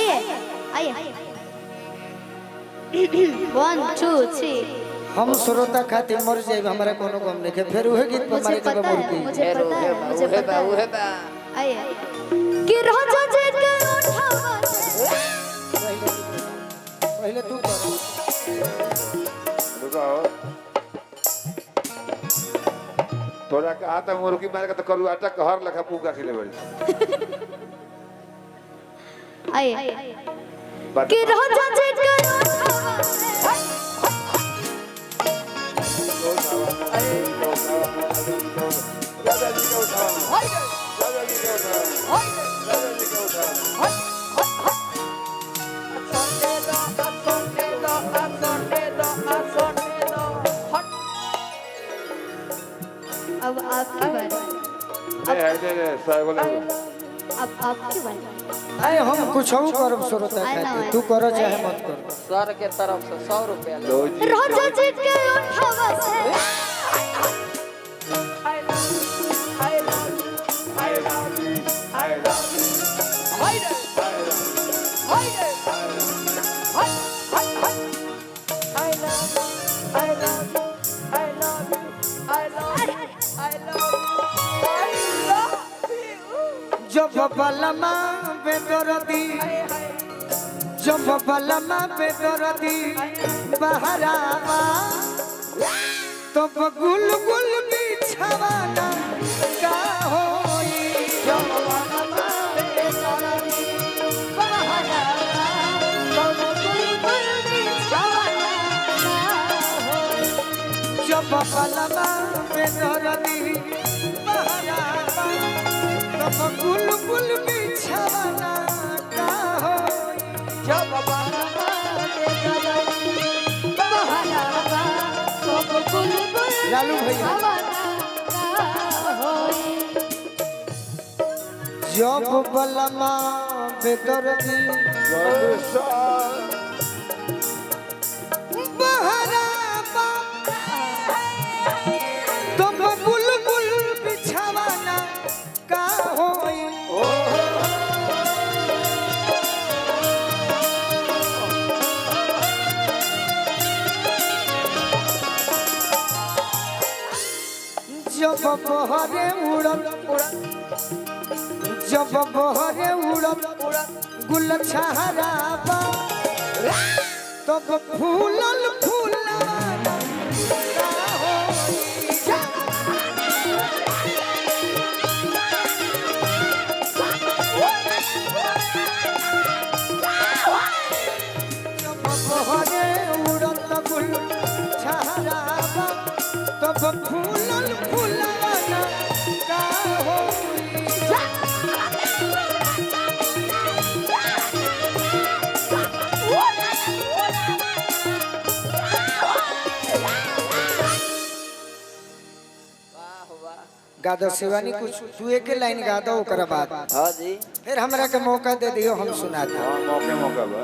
आइए आइए 1 2 3 हम श्रोता खातिर मर जाए हमारा कोनो गम नहीं के फिर वही गीत पर मारे के मुर्गी मुझे पता है आइए कि राजा जी के उठावा पहले तू कर रुको थोड़ा कहा था मुर्गी मार के तो करू आटा कहर लखा पूका खिले बड़ी आइए कि राजा जी के अब आपकी बारी अब आपकी बारी आए हम कुछ और करब श्रोता खातिर तू कर चाहे मत कर सर के तरफ से 100 रुपया ले राजा जी के उठावा से जब बलमा बेदरदी जब बलमा बेदरदी बहरावा तब गुल गुल बिछवाना का होई जब बलमा बेदरदी बहरावा तब गुल गुल बिछवाना का होई जब बलमा बेदरदी बहरावा तब गुल गुल बिछवाना का होई जब बलमा बेदरदी बहरावा तब गुल गुल लालू भैया जब बलमा बेदरदी बहरावा तब गुल गुल बिछवाना का होई जब बहरे उड़न जब बहरे उड़न गुल छहरावा तब फूलल फूलवाना का होई जब बहरे उड़न गुल छहरावा तब फूलल फूलवाना का होई गादा शिवानी कुछ तू एक लाइन गादा ओकरा बाद हां जी फिर हमरा के मौका दे दियो हम सुनाते मौके मौका बा